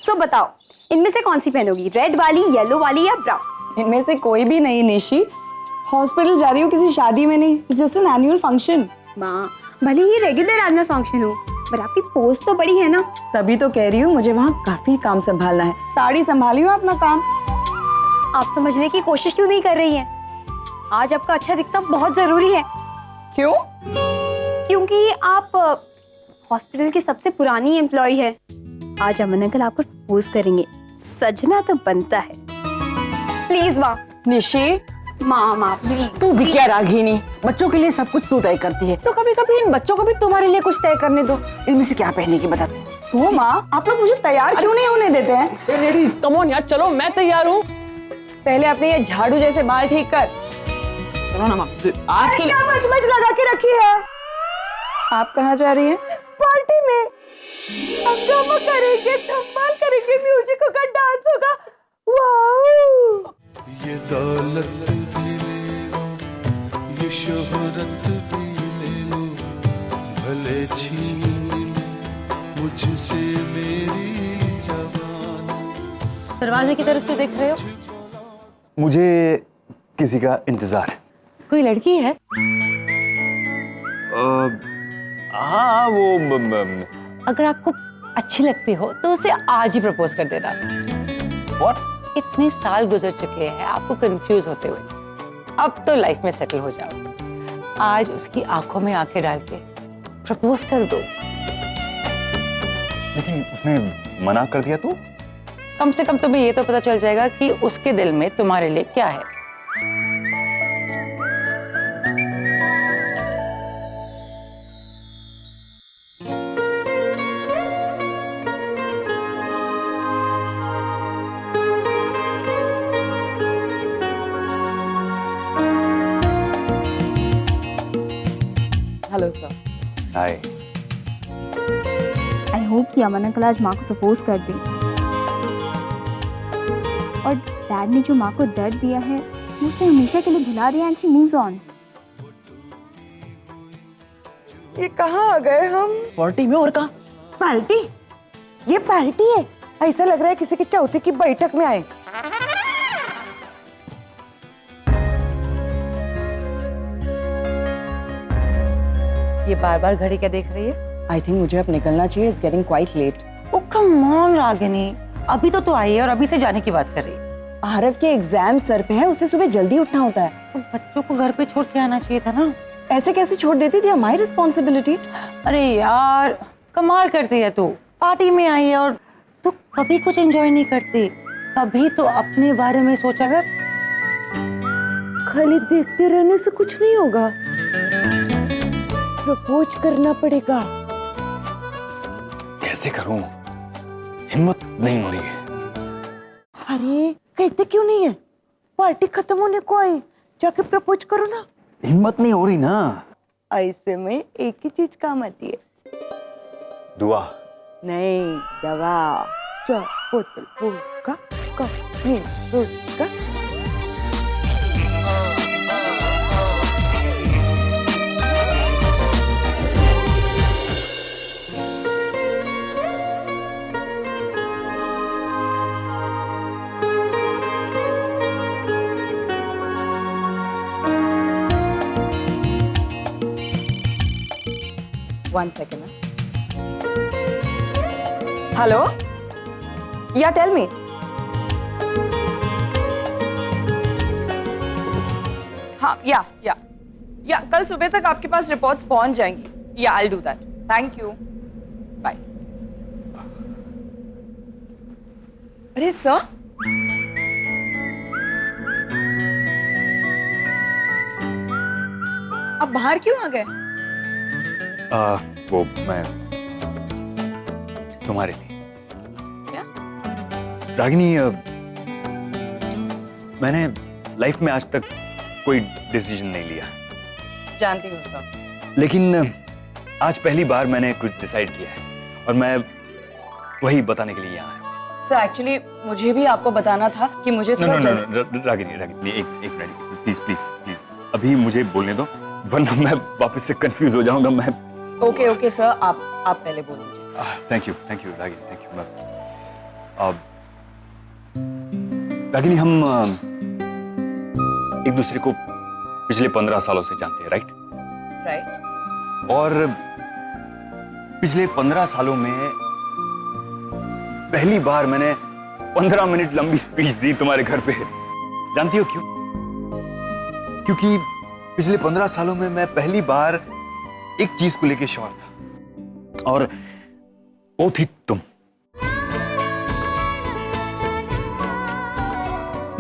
सो बताओ, इनमें से कौन सी पहनोगी, रेड वाली, येलो वाली या ब्राउन? इनमें से कोई भी नहीं निशी। हॉस्पिटल जा रही हूँ, किसी शादी में नहीं। It's just an annual function. माँ, भले ही रेगुलर एनुअल फंक्शन हो, पर आपकी पोस्ट तो बड़ी है ना। तभी तो कह रही हूँ, मुझे वहाँ काफी काम संभालना है। साड़ी संभाली हूँ अपना काम। आप समझने की कोशिश क्यों नहीं कर रही हैं? आज आपका अच्छा दिखना बहुत जरूरी है। क्यों? क्योंकि आप हॉस्पिटल की सबसे पुरानी एम्प्लॉय है। आज अमन अंकल आपको प्रपोज करेंगे, सजना तो बनता है। प्लीज माँ। निशी, माँ प्लीज। तू भी क्या रागिनी, बच्चों के लिए सब कुछ तू तय करती है, तो कभी कभी इन बच्चों को भी तुम्हारे लिए कुछ तय करने दो। इनमें से क्या पहने की बता। तो माँ, आप लोग मुझे तैयार क्यों नहीं होने देते हैं? लेडीज कम ऑन यार, चलो मैं तैयार हूँ। पहले अपने ये झाड़ू जैसे बाल ठीक कर। सुनो ना माँ, आज के लिए मच लगा के रखी है। आप कहाँ जा रही हैं? पार्टी में हंगामा करेंगे, धमाल करेंगे, म्यूजिक होगा, डांस होगा। वाओ! ये दौलत भी ले लो, ये शोहरत भी ले लो, भले छीन लो मुझसे मेरी जवानी। दरवाजे की तरफ तो देख रहे हो? मुझे किसी का इंतजार है। कोई लड़की है? हाँ वो अगर आपको अच्छी लगती हो तो उसे आज ही प्रपोज कर देना। What? इतने साल गुजर चुके हैं आपको कंफ्यूज होते हुए। अब तो लाइफ में सेटल हो जाओ। आज उसकी आंखों में आंखें डाल के प्रपोज कर दो। लेकिन उसने मना कर दिया तो? कम से कम तुम्हें ये तो पता चल जाएगा कि उसके दिल में तुम्हारे लिए क्या है। Hello sir. Hi. I hope कि अमन अंकल आज माँ को प्रपोज कर दें। और डैड ने जो माँ को दर्द दिया है वो उसे हमेशा के लिए भुला दिया एंड शी मूव्स ऑन। ये कहाँ आ गए हम? पार्टी में और कहाँ? पार्टी? ये पार्टी है? ऐसा लग रहा है किसी के चौथे की बैठक में आए। ये बार बार घड़ी क्या देख रही है? आई थिंक मुझे अब निकलना चाहिए। It's getting quite late. Oh come on Ragini, अभी तो आई है और अभी से जाने की बात कर रही है। आरव के एग्जाम सर पे है, उसे सुबह जल्दी उठना होता है। तो बच्चों को घर पे छोड़ के आना चाहिए था ना। ऐसे कैसे छोड़ देती थी? My responsibility. अरे यार, कमाल करती है तू। पार्टी में आई है और तू कभी कुछ एंजॉय नहीं करती। कभी तो अपने बारे में सोचा कर। खाली देखते रहने से कुछ नहीं होगा, प्रपोज करना पड़ेगा। कैसे करूं? हिम्मत नहीं हो रही है। अरे कहते क्यों नहीं है? पार्टी खत्म होने को आई, जाके प्रपोज करो ना। हिम्मत नहीं हो रही ना। ऐसे में एक ही चीज काम आती है। दुआ। नहीं, दवा। चार बोतल वोडका का वोडका। One second. हेलो? या टेल मी। हाँ, या कल सुबह तक आपके पास रिपोर्ट्स पहुंच जाएंगी। Yeah I will do that. Thank you. Bye. अरे सर, आप बाहर क्यों आ गए? वो मैं तुम्हारे लिए। क्या? रागिनी, मैंने लाइफ में आज तक कोई डिसीजन नहीं लिया, जानती हूँ सर। लेकिन आज पहली बार मैंने कुछ डिसाइड किया है और मैं वही बताने के लिए यहाँ आया। सर एक्चुअली मुझे भी आपको बताना था कि मुझे थोड़ा रागिनी एक मिनट प्लीज प्लीज प्लीज, अभी मुझे बोलने दो वरना मैं वापस से कंफ्यूज हो जाऊंगा। मैं ओके सर, आप पहले बोल दीजिए। Thank you Ragini, thank you. Ragini, हम एक दूसरे को पिछले 15 सालों से जानते हैं, राइट? राइट। और पिछले 15 सालों में पहली बार मैंने 15 मिनट लंबी स्पीच दी तुम्हारे घर पे। जानती हो क्यों? क्योंकि पिछले 15 सालों में मैं पहली बार एक चीज को लेके श्योर था, और वो थी तुम।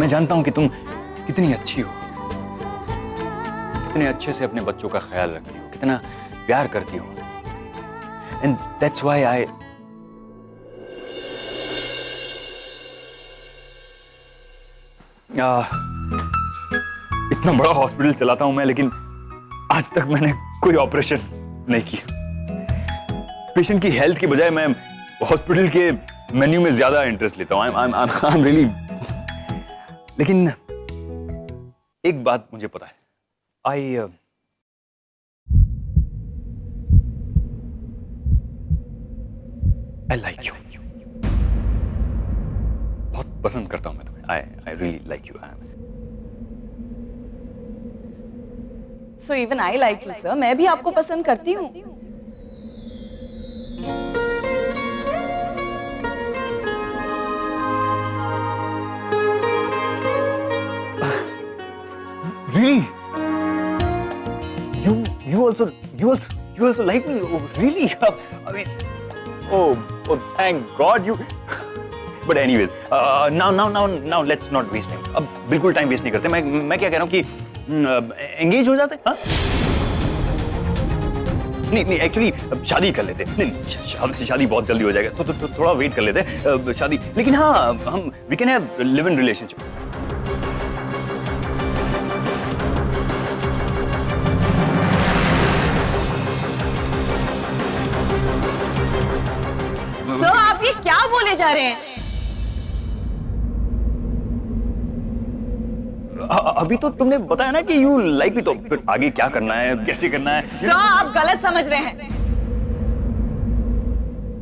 मैं जानता हूं कि तुम कितनी अच्छी हो, कितने अच्छे से अपने बच्चों का ख्याल रखती हो, कितना प्यार करती हो। एंड दैट्स व्हाई आई इतना बड़ा हॉस्पिटल चलाता हूं मैं, लेकिन आज तक मैंने कोई ऑपरेशन नहीं किया। पेशेंट की हेल्थ की बजाय मैं हॉस्पिटल के मेन्यू में ज्यादा इंटरेस्ट लेता हूं। I'm really, लेकिन एक बात मुझे पता है, I like you. बहुत पसंद करता हूं मैं तुम्हें। I really like you. So even I like you, sir. मैं भी आपको पसंद करती हूँ। Really? You also like me? Oh, really? I mean, oh, thank God you. But anyways, now let's not waste time. अब बिल्कुल टाइम वेस्ट नहीं करते। मैं क्या कह रहा हूँ कि एंगेज हो जाते? हाँ? नहीं एक्चुअली शादी कर लेते। नहीं, शादी बहुत जल्दी हो जाएगा, तो थोड़ा वेट कर लेते शादी। लेकिन हाँ, हम we can have live in relationship. Sir, आप ये क्या बोले जा रहे हैं? अभी तो तुमने बताया ना कि यू लाइक मी, तो फिर आगे क्या करना है, कैसे करना है? सर, आप गलत समझ रहे हैं।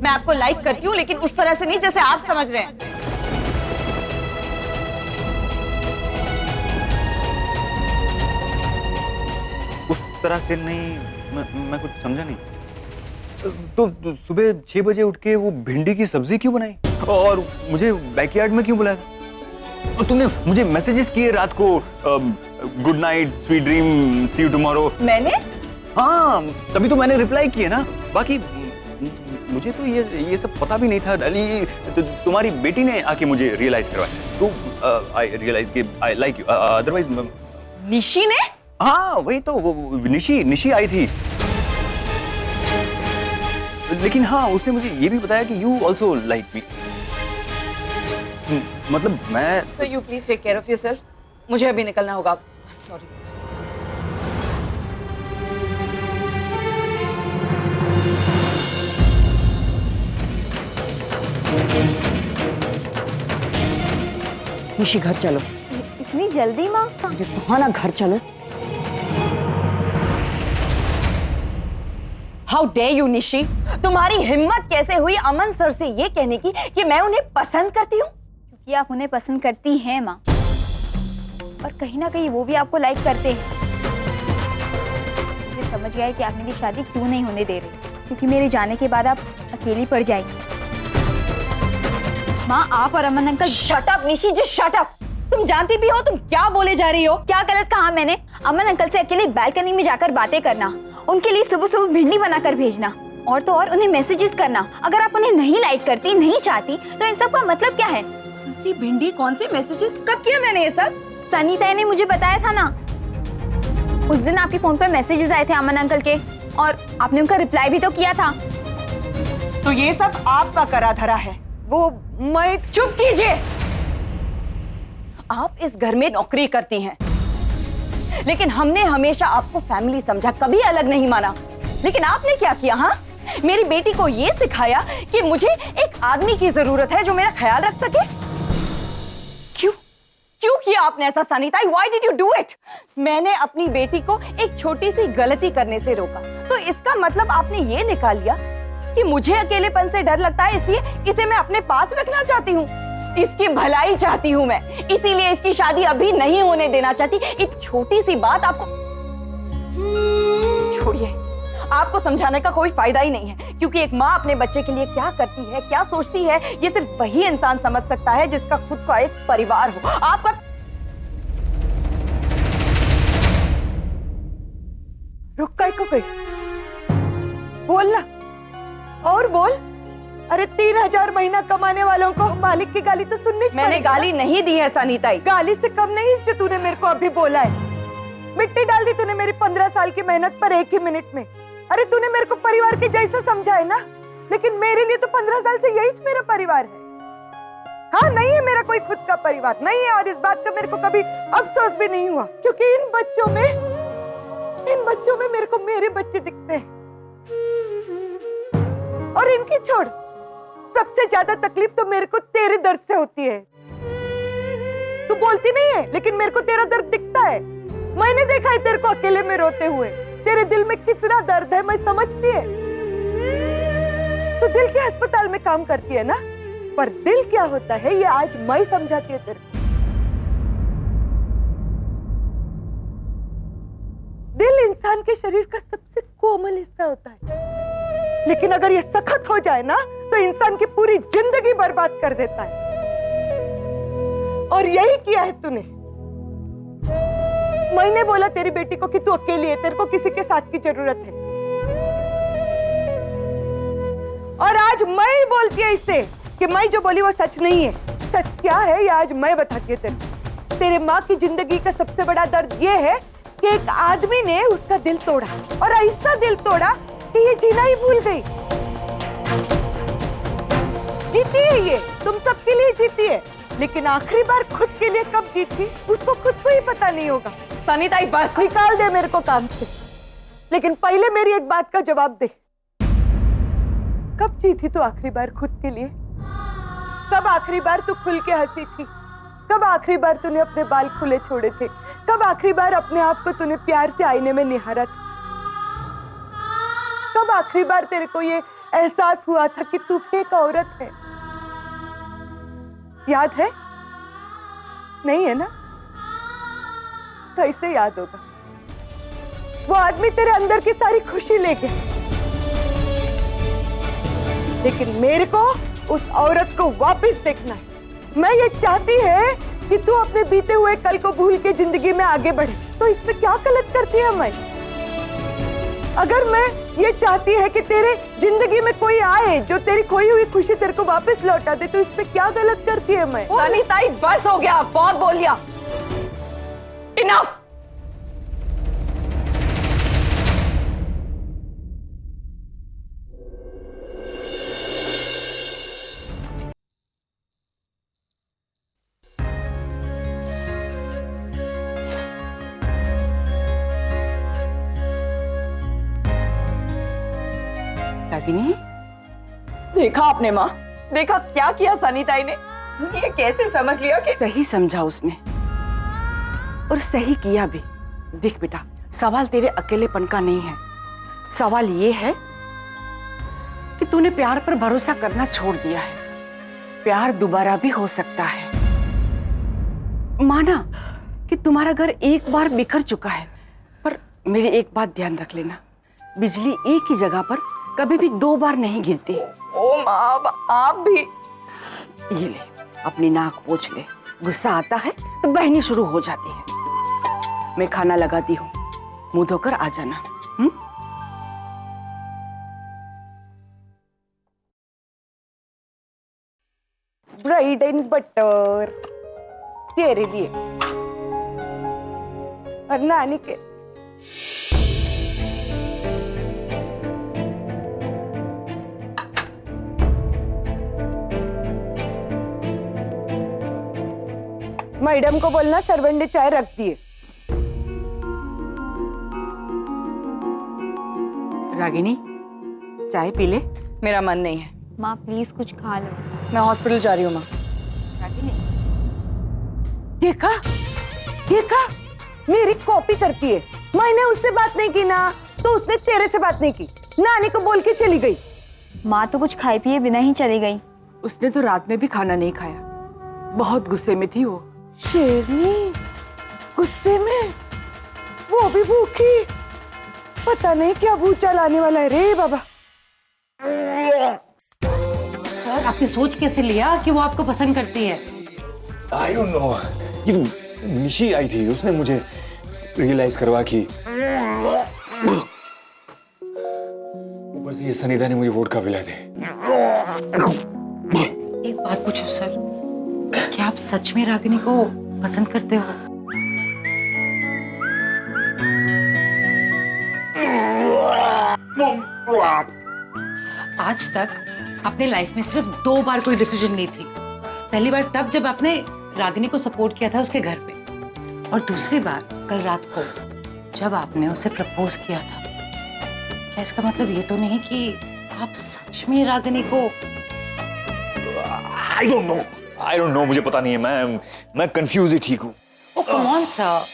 मैं आपको लाइक करती हूँ, लेकिन उस तरह से नहीं जैसे आप समझ रहे हैं। उस तरह से नहीं, मैं कुछ समझा नहीं। तो सुबह 6 बजे उठ के वो भिंडी की सब्जी क्यों बनाई, और मुझे बैकयार्ड में क्यों बुलाया? और तुमने मुझे मैसेजेस किए रात को, good night, sweet dream, see you tomorrow. मैंने? हाँ, तभी तो मैंने रिप्लाई किया ना। बाकी मुझे तो ये सब पता भी नहीं था। तो तुम्हारी बेटी ने आके मुझे रियलाइज करवाया, तो आई रियलाइज कि I like you. Otherwise Nishi ने? हाँ, वही तो, वो निशी आई थी। लेकिन हाँ, उसने मुझे ये भी बताया कि यू ऑल्सो लाइक मी। मतलब मैं So you please take care of yourself. मुझे अभी निकलना होगा। Sorry. निशी, घर चलो। इतनी जल्दी माँ? अरे कहाँ ना, घर चलो। How dare you, Nishi? तुम्हारी हिम्मत कैसे हुई अमन सर से ये कहने की कि मैं उन्हें पसंद करती हूँ? क्योंकि आप उन्हें पसंद करती हैं माँ, और कहीं ना कहीं वो भी आपको लाइक करते हैं। मुझे समझ गया है कि आप मेरी शादी क्यों नहीं होने दे रही, क्योंकि मेरे जाने के बाद आप अकेली पड़ जाएंगी। माँ, आप और Aman uncle. Shut up, Nishi, just shut up. तुम जानती भी हो तुम क्या बोले जा रही हो? क्या गलत कहा मैंने? अमन अंकल से अकेले बालकनी में जाकर बातें करना, उनके लिए सुबह सुबह भिंडी बनाकर भेजना, और तो और उन्हें मैसेजेस करना। अगर आप उन्हें नहीं लाइक करती, नहीं चाहती, तो इन सब का मतलब क्या है? सी भिंडी, कौन से मैसेजेस, कब किया मैंने ये सब? सनीता ने मुझे बताया था ना, उस दिन आपके फोन पर मैसेजेस आए थे अमन अंकल के, और आपने उनका रिप्लाई भी तो किया था। तो ये सब आपका करा धरा है। वो मैं चुप कीजिए। आप इस घर में नौकरी करती हैं, लेकिन हमने हमेशा आपको फैमिली समझा, कभी अलग नहीं माना। लेकिन आपने क्या किया? हाँ, मेरी बेटी को ये सिखाया कि मुझे एक आदमी की जरूरत है जो मेरा ख्याल रख सके। क्यों किया आपने ऐसा Sunita? Why did you do it? मैंने अपनी बेटी को एक छोटी सी गलती करने से रोका, तो इसका मतलब आपने ये निकाल लिया कि मुझे अकेलेपन से डर लगता है, इसलिए इसे मैं अपने पास रखना चाहती हूँ। इसकी भलाई चाहती हूँ मैं, इसीलिए इसकी शादी अभी नहीं होने देना चाहती। एक छोटी सी बात आपको छोड़िए, आपको समझाने का कोई फायदा ही नहीं है, क्योंकि एक माँ अपने बच्चे के लिए क्या करती है, क्या सोचती है, ये सिर्फ वही इंसान समझ सकता है जिसका खुद का एक परिवार हो। आपका रुक काय को गई? बोल ना, और बोल। अरे 3,000 महीना कमाने वालों को मालिक की गाली तो सुननी चाहिए। मैंने गाली नहीं दी है सनीताई। गाली से कम नहीं जो तूने मेरे को अभी बोला है। मिट्टी डाल दी तूने मेरी 15 साल की मेहनत पर एक ही मिनट में। अरे तूने मेरे को परिवार के जैसा समझा है ना, लेकिन मेरे लिए तो 15 साल से यही मेरा परिवार है। हाँ, नहीं है मेरा कोई खुद का परिवार, नहीं है, और इस बात का मेरे को कभी अफसोस भी नहीं हुआ, क्योंकि इन बच्चों में मेरे को मेरे बच्चे दिखते हैं। और इनकी छोड़, सबसे ज्यादा तकलीफ तो मेरे को तेरे दर्द से होती है। तू बोलती नहीं है, लेकिन मेरे को तेरा दर्द दिखता है। मैंने देखा है तेरे को अकेले में रोते हुए। तेरे दिल में कितना दर्द है मैं समझती है। तू दिल के अस्पताल में काम करती है ना, पर दिल क्या होता है ये आज मैं समझाती है तेरे को। दिल इंसान के शरीर का सबसे कोमल हिस्सा होता है, लेकिन अगर ये सख्त हो जाए ना तो इंसान की पूरी जिंदगी बर्बाद कर देता है। और यही किया है तूने। मैंने बोला तेरी बेटी को कि तू अकेली है, तेरे को किसी के साथ की जरूरत है, और आज मैं ही बोलती है इससे कि मैं जो बोली वो सच नहीं है। सच क्या है ये आज मैं बताती हूँ तेरे को। तेरे माँ की जिंदगी का सबसे बड़ा दर्द ये है कि एक आदमी ने उसका दिल तोड़ा, और ऐसा दिल तोड़ा कि ये जीना ही भूल गई। जीती है ये, तुम सबके लिए जीती है, लेकिन आखिरी बार खुद के लिए कब जीती उसको खुद को ही पता नहीं होगा। सनीताई बस निकाल दे मेरे को काम से, लेकिन पहले मेरी एक बात का जवाब दे। कब जीती तू आखिरी बार खुद के लिए? कब आखिरी बार तू खुल के हंसी थी? कब आखिरी बार तूने अपने बाल खुले छोड़े थे? कब आखिरी बार अपने आप को तूने प्यार से आईने में निहारा था? कब आखिरी बार तेरे को ये एहसास हुआ था कि तू एक औरत है? याद है? नहीं है ना? कैसे याद होगा? वो आदमी तेरे अंदर की सारी खुशी ले गया, लेकिन मेरे को उस औरत को वापस देखना है। मैं ये चाहती है कि तू अपने बीते हुए कल को भूल के जिंदगी में आगे बढ़े। तो इसमें क्या गलत करती है मैं? अगर मैं ये चाहती है कि तेरे जिंदगी में कोई आए जो तेरी खोई हुई खुशी तेरे को वापस लौटा दे, तो इसमें क्या गलत करती है मैं? सनीताई बस हो गया, बहुत बोल लिया। इनफ। रागिनी, देखा आपने माँ, देखा क्या किया सनीताई ने। ये कैसे समझ लिया कि सही समझा उसने, और सही किया भी। देख बेटा, सवाल तेरे अकेलेपन का नहीं है, सवाल ये है कि तूने प्यार पर भरोसा करना छोड़ दिया है। प्यार दोबारा भी हो सकता है। माना कि तुम्हारा घर एक बार बिखर चुका है, पर मेरी एक बात ध्यान रख लेना, बिजली एक ही जगह पर कभी भी 2 बार नहीं गिरती। ओ माँ, आप भी। ये ले, अपनी नाक पोंछ ले। गुस्सा आता है तो बहनी शुरू हो जाती है। मैं खाना लगाती हूँ, मुंह धोकर आ जाना। ब्रेड एंड बटर तेरे लिए और नानी के। मैडम को बोलना सर्वेंट ने चाय रख दिए। रागिनी, चाय पी ले। मेरा मन नहीं है। माँ प्लीज कुछ खा लो। मैं हॉस्पिटल जा रही हूँ माँ। देखा देखा, मेरी कॉपी करती है। मैंने उससे बात नहीं की ना, तो उसने तेरे से बात नहीं की। नानी को बोल के चली गई। माँ तो कुछ खाए पिए बिना ही चली गई। उसने तो रात में भी खाना नहीं खाया, बहुत गुस्से में थी वो। शेरनी गुस्से में, वो भी भूखी, पता नहीं क्या भूचा लाने वाला है रे बाबा। सर आपने सोच कैसे लिया कि वो आपको पसंद करती है? आई डोंट नो, ये निशी आई थी, उसने मुझे रियलाइज करवा कि ऊपर से ये सनीता ने मुझे वोडका पिलाए थे। एक बात पूछो सर, क्या आप सच में रागिनी को पसंद करते हो? आज तक अपने लाइफ में सिर्फ 2 बार कोई डिसीजन ली थी। पहली बार तब जब आपने रागिनी को सपोर्ट किया था उसके घर पे, और दूसरी बार कल रात को जब आपने उसे प्रपोज किया था। क्या इसका मतलब ये तो नहीं कि आप सच में रागिनी को? आई डोंट नो, मुझे पता नहीं है, मैं कंफ्यूज ही ठीक हूँ। Oh come on sir.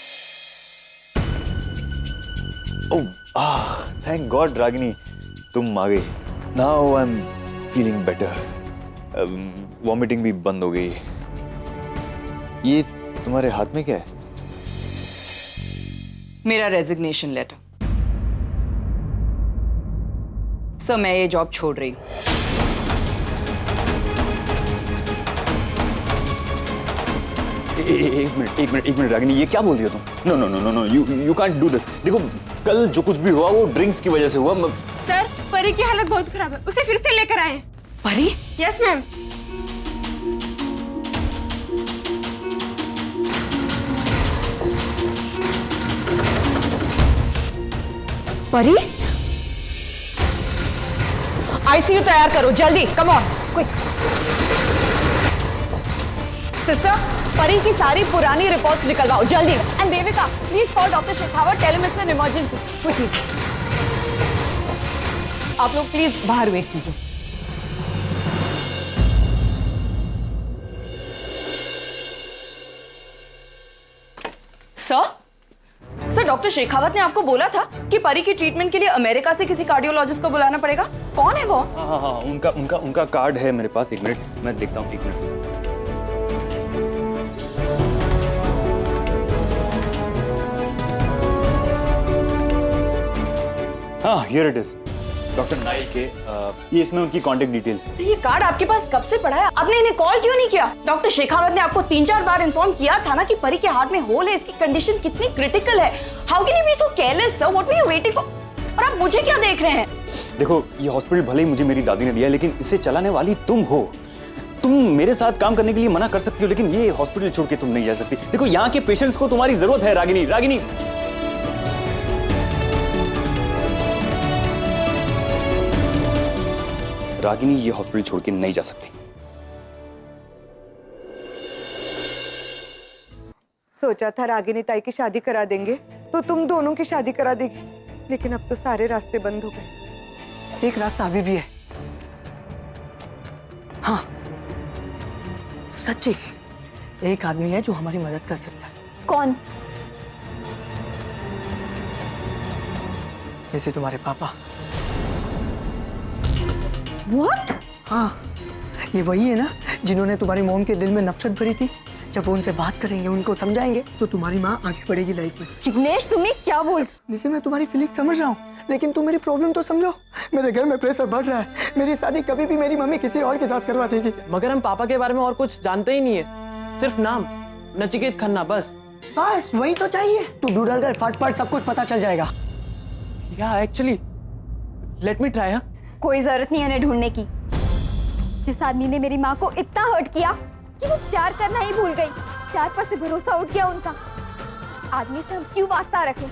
Thank God Ragini, तुम आ गई। Now I am feeling better. Vomiting भी बंद हो गई। ये तुम्हारे हाथ में क्या है? मेरा रेजिग्नेशन लेटर। सर मैं ये जॉब छोड़ रही हूँ। एक मिनट रागिनी, ये क्या बोल रही हो तुम? No, you can't do this. देखो कल जो कुछ भी हुआ वो ड्रिंक्स की वजह से हुआ। सर परी की हालत बहुत खराब है, उसे फिर से लेकर आए। परी? Yes ma'am. परी? आईसीयू तैयार करो जल्दी, कम ऑन क्विक। सिस्टर, परी की सारी पुरानी रिपोर्ट्स निकलवाओ जल्दी। And Devika, please call doctor Shekhawat, tell him it's an emergency quickly. आप लोग प्लीज बाहर वेट कीजिए। सर डॉक्टर शेखावत ने आपको बोला था कि परी की ट्रीटमेंट के लिए अमेरिका से किसी कार्डियोलॉजिस्ट को बुलाना पड़ेगा। कौन है वो? हाँ, उनका कार्ड है मेरे पास। एक मिनट मैं देखता हूँ, एक मिनट। हाँ, here it is. Doctor Naik के ये इसमें उनकी कांटेक्ट डिटेल्स। ये कार्ड आपके पास कब से पड़ा है? आपने इन्हें कॉल क्यों नहीं किया? डॉक्टर शेखावत ने आपको 3-4 बार इन्फॉर्म किया था ना कि परी के हार्ट में होल है, इसकी कंडीशन कितनी क्रिटिकल है। How can you be so careless sir? What were you waiting for? और आप मुझे क्या देख रहे हैं? देखो ये हॉस्पिटल भले ही मुझे मेरी दादी ने दिया, लेकिन इसे चलाने वाली तुम हो। तुम मेरे साथ काम करने के लिए मना कर सकती हो, लेकिन ये हॉस्पिटल छोड़ के तुम नहीं जा सकती। देखो यहाँ के पेशेंट्स को तुम्हारी जरूरत है रागिनी। रागिनी ये हॉस्पिटल छोड़ के नहीं जा सकती। सोचा था रागिनी ताई की शादी करा देंगे तो तुम दोनों की शादी करा देगी, लेकिन अब तो सारे रास्ते बंद हो गए। एक रास्ता अभी भी है। हाँ सच्ची, एक आदमी है जो हमारी मदद कर सकता है। कौन? जैसे तुम्हारे पापा। What? हाँ, ये वही है ना जिन्होंने तुम्हारी मॉम के दिल में नफरत भरी थी। जब वो उनसे बात करेंगे, उनको समझाएंगे, तो तुम्हारी माँ आगे बढ़ेगी लाइफ में। जिग्नेश तुम्हें क्या बोल? जैसे मैं तुम्हारी फीलिंग समझ रहा हूँ, लेकिन तुम मेरी प्रॉब्लम तो समझो। मेरे घर में प्रेशर बढ़ रहा है। मेरी शादी कभी भी मेरी मम्मी किसी और के साथ करवा देगी। मगर हम पापा के बारे में और कुछ जानते ही नहीं है, सिर्फ नाम नचिकेत खन्ना, बस वही तो चाहिए। तू ढूंढल कर, फट सब कुछ पता चल जाएगा। या एक्चुअली लेट मी ट्राई। कोई जरूरत नहीं है उन्हें ढूंढने की। जिस आदमी ने मेरी माँ को इतना हर्ट किया कि वो प्यार करना ही भूल गई, प्यार पर से भरोसा उठ गया उनका, आदमी से हम क्यों वास्ता रखें?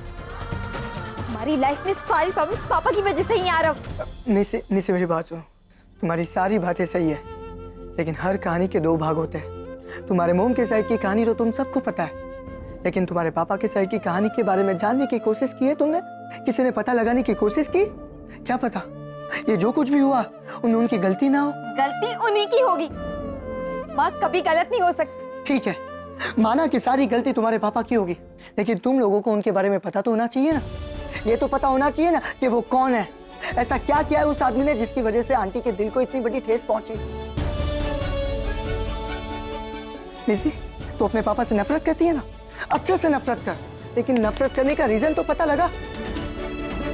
हमारी लाइफ में सारी प्रॉब्लम्स पापा की वजह से ही आ रहा। निसे मेरी बात सुनो। तुम्हारी सारी बातें सही है, लेकिन हर कहानी के 2 भाग होते हैं। तुम्हारे मोम के साइड की कहानी तो तुम सबको पता है, लेकिन तुम्हारे पापा के साइड की कहानी के बारे में जानने की कोशिश की है तुमने? किसी ने पता लगाने की कोशिश की? क्या पता ये जो कुछ भी हुआ उनमें उनकी गलती ना हो। गलती उन्हीं की होगी। माँ कभी गलत नहीं हो सकती। ठीक है, माना कि सारी गलती तुम्हारे पापा की होगी, लेकिन तुम लोगों को उनके बारे में पता तो होना चाहिए ना। ये तो पता होना चाहिए ना कि वो कौन है। ऐसा क्या किया है उस आदमी ने जिसकी वजह से आंटी के दिल को इतनी बड़ी ठेस पहुंची? निशी, तू अपने पापा से नफरत करती है ना, अच्छे से नफरत कर, लेकिन नफरत करने का रीजन तो पता लगा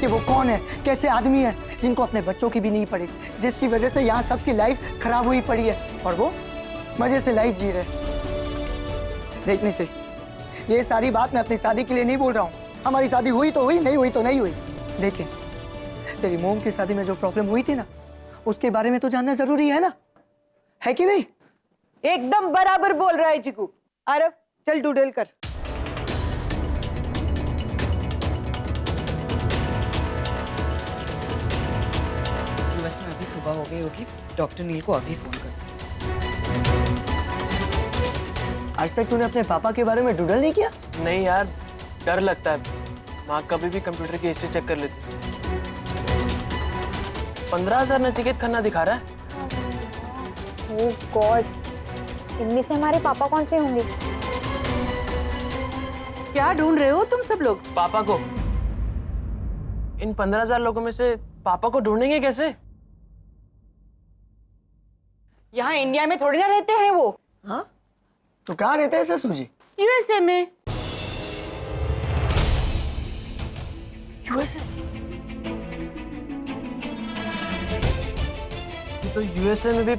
कि वो कौन है, कैसे आदमी है, जिनको अपने बच्चों की भी नहीं पड़ी, जिसकी वजह से यहाँ सबकी लाइफ खराब हुई पड़ी है और वो मजे से लाइफ जी रहे। देखने से ये सारी बात मैं अपनी शादी के लिए नहीं बोल रहा हूँ, हमारी शादी हुई तो हुई, नहीं हुई तो नहीं हुई, लेकिन तेरी मोम की शादी में जो प्रॉब्लम हुई थी ना, उसके बारे में तो जानना जरूरी है ना, है कि नहीं? एकदम बराबर बोल रहा है जिगू। आरव चल डूडल कर। यूएस में अभी सुबह हो गई होगी, डॉक्टर नील को अभी फोन कर। आज तक तूने अपने पापा के बारे में डूडल नहीं किया? नहीं यार, डर लगता है। माँ कभी भी कंप्यूटर की हिस्ट्री चेक कर लेती। 15,000 नचिकेत खन्ना दिखा रहा है। ओह गॉड, इनमें से हमारे पापा कौन से होंगे? क्या ढूंढ रहे हो तुम सब लोग? पापा को। इन 15,000 लोगों में से पापा को ढूंढेंगे कैसे? यहाँ इंडिया में थोड़ी ना रहते हैं वो। हाँ, तो कहाँ रहते हैं ससुर जी? यूएसए में। तो यूएसए में भी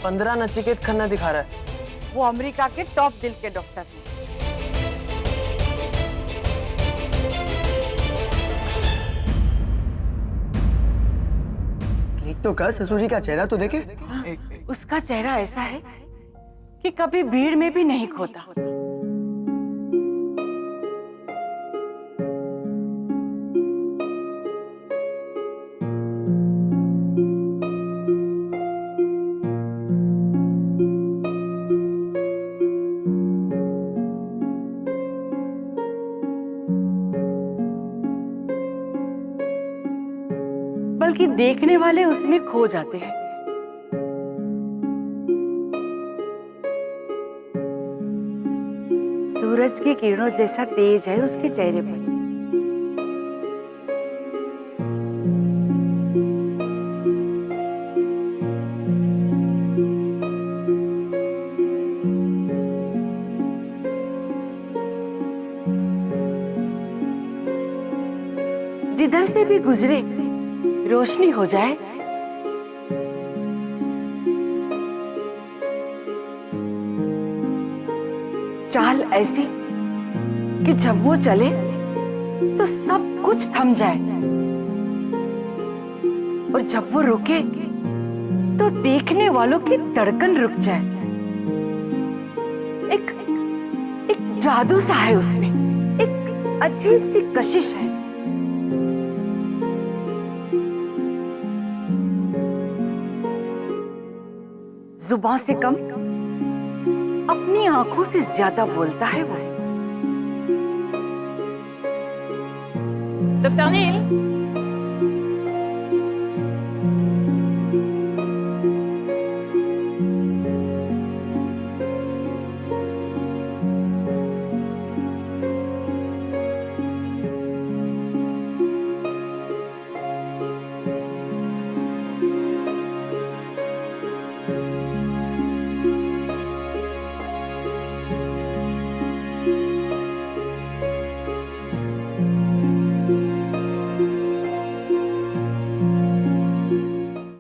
15 नचिकेत खन्ना दिखा रहा है। वो अमेरिका के टॉप दिल के डॉक्टर हैं। क्लिक तो कर, ससुर जी का चेहरा तो देखे। उसका चेहरा ऐसा है कि कभी भीड़ में भी नहीं खोता। बल्कि देखने वाले उसमें खो जाते हैं। सूरज की किरणों जैसा तेज है उसके चेहरे पर। जिधर से भी गुजरे रोशनी हो जाए। चाल ऐसी कि जब वो चले तो सब कुछ थम जाए और जब वो रुके तो देखने वालों की धड़कन रुक जाए। एक जादू सा है उसमें, एक अजीब सी कशिश है। जुबान से कम अपनी आंखों से ज्यादा बोलता है वो। डॉक्टर नील,